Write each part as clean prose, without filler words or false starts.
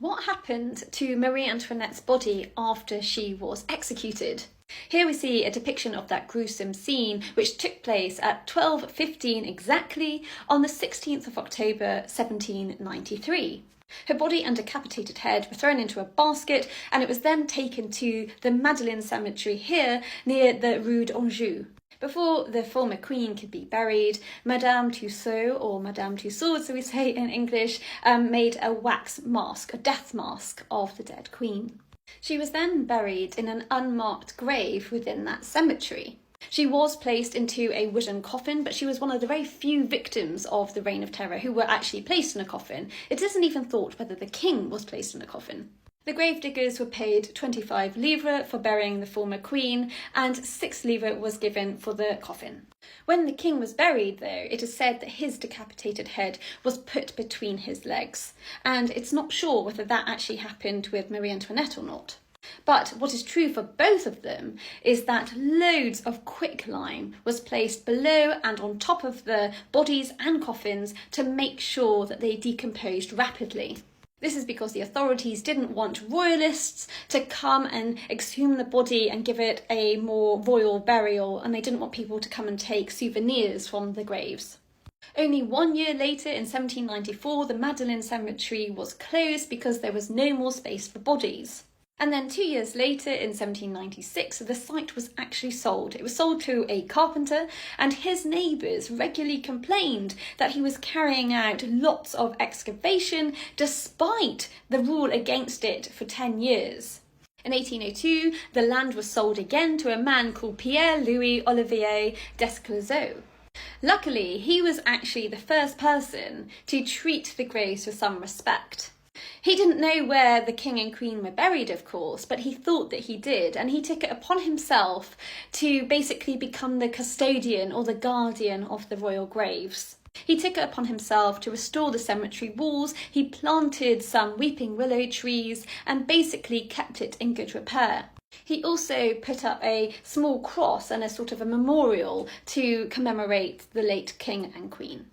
What happened to Marie Antoinette's body after she was executed? Here we see a depiction of that gruesome scene, which took place at 12:15 exactly on the 16th of October 1793. Her body and decapitated head were thrown into a basket, and it was then taken to the Madeleine Cemetery here near the Rue d'Anjou. Before the former queen could be buried, Madame Tussaud, or Madame Tussaud, so we say in English, made a wax mask, a death mask of the dead queen. She was then buried in an unmarked grave within that cemetery. She was placed into a wooden coffin, but she was one of the very few victims of the Reign of Terror who were actually placed in a coffin. It isn't even thought whether the king was placed in a coffin. The gravediggers were paid 25 livres for burying the former queen, and 6 livres was given for the coffin. When the king was buried, though, it is said that his decapitated head was put between his legs, and it's not sure whether that actually happened with Marie Antoinette or not. But what is true for both of them is that loads of quicklime was placed below and on top of the bodies and coffins to make sure that they decomposed rapidly. This is because the authorities didn't want royalists to come and exhume the body and give it a more royal burial, and they didn't want people to come and take souvenirs from the graves. Only 1 year later, in 1794, the Madeleine Cemetery was closed because there was no more space for bodies. And then 2 years later, in 1796, the site was actually sold. It was sold to a carpenter, and his neighbours regularly complained that he was carrying out lots of excavation despite the rule against it for 10 years. In 1802, the land was sold again to a man called Pierre-Louis Olivier Desclosaux. Luckily, he was actually the first person to treat the graves with some respect. He didn't know where the king and queen were buried, of course, but he thought that he did, and he took it upon himself to basically become the custodian or the guardian of the royal graves. He took it upon himself to restore the cemetery walls. He planted some weeping willow trees and basically kept it in good repair. He also put up a small cross and a sort of a memorial to commemorate the late king and queen.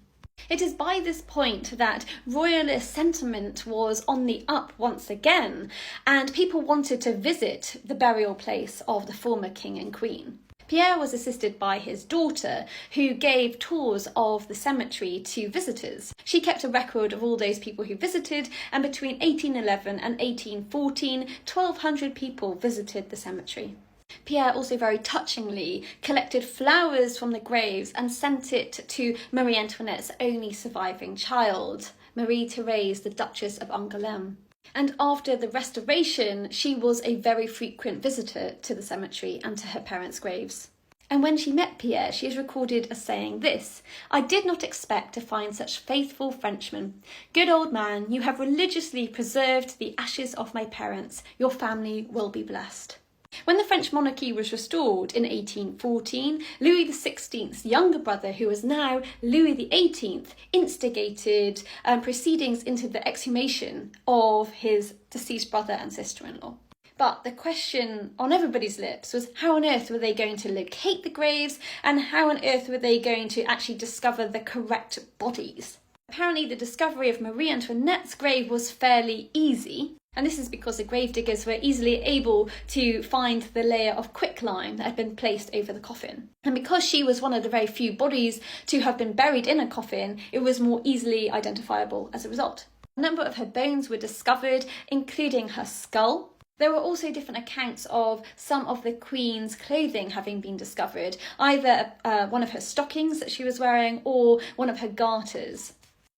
It is by this point that royalist sentiment was on the up once again, and people wanted to visit the burial place of the former king and queen. Pierre was assisted by his daughter, who gave tours of the cemetery to visitors. She kept a record of all those people who visited, and between 1811 and 1814, 1,200 people visited the cemetery. Pierre also very touchingly collected flowers from the graves and sent it to Marie Antoinette's only surviving child, Marie-Thérèse, the Duchess of Angoulême. And after the Restoration, she was a very frequent visitor to the cemetery and to her parents' graves. And when she met Pierre, she is recorded as saying this: "I did not expect to find such faithful Frenchmen. Good old man, you have religiously preserved the ashes of my parents. Your family will be blessed." When the French monarchy was restored in 1814, Louis XVI's younger brother, who was now Louis XVIII, instigated proceedings into the exhumation of his deceased brother and sister-in-law. But the question on everybody's lips was, how on earth were they going to locate the graves, and how on earth were they going to actually discover the correct bodies? Apparently the discovery of Marie Antoinette's grave was fairly easy, and this is because the gravediggers were easily able to find the layer of quicklime that had been placed over the coffin. And because she was one of the very few bodies to have been buried in a coffin, it was more easily identifiable as a result. A number of her bones were discovered, including her skull. There were also different accounts of some of the Queen's clothing having been discovered, either one of her stockings that she was wearing or one of her garters.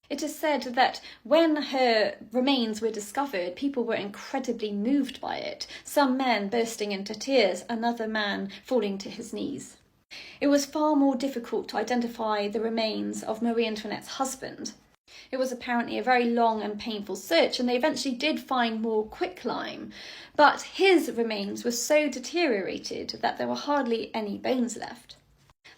It is said that when her remains were discovered, people were incredibly moved by it, some men bursting into tears, another man falling to his knees. It was far more difficult to identify the remains of Marie Antoinette's husband. It was apparently a very long and painful search, and they eventually did find more quicklime, but his remains were so deteriorated that there were hardly any bones left.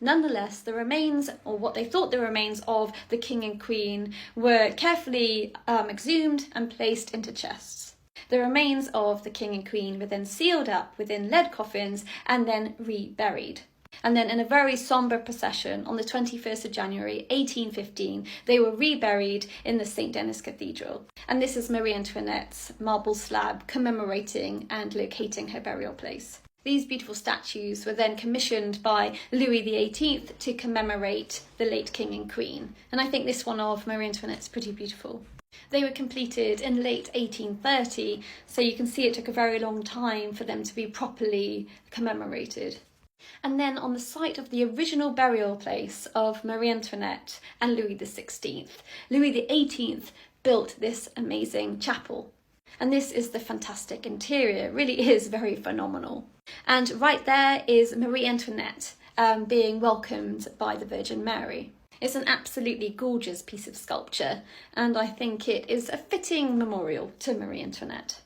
Nonetheless, the remains, or what they thought the remains of the king and queen, were carefully exhumed and placed into chests. The remains of the king and queen were then sealed up within lead coffins and then reburied. And then in a very sombre procession on the 21st of January 1815, they were reburied in the St. Denis Cathedral. And this is Marie Antoinette's marble slab commemorating and locating her burial place. These beautiful statues were then commissioned by Louis XVIII to commemorate the late King and Queen. And I think this one of Marie Antoinette's pretty beautiful. They were completed in late 1830, so you can see it took a very long time for them to be properly commemorated. And then on the site of the original burial place of Marie Antoinette and Louis XVI, Louis XVIII built this amazing chapel. And this is the fantastic interior. It really is very phenomenal. And right there is Marie Antoinette being welcomed by the Virgin Mary. It's an absolutely gorgeous piece of sculpture, and I think it is a fitting memorial to Marie Antoinette.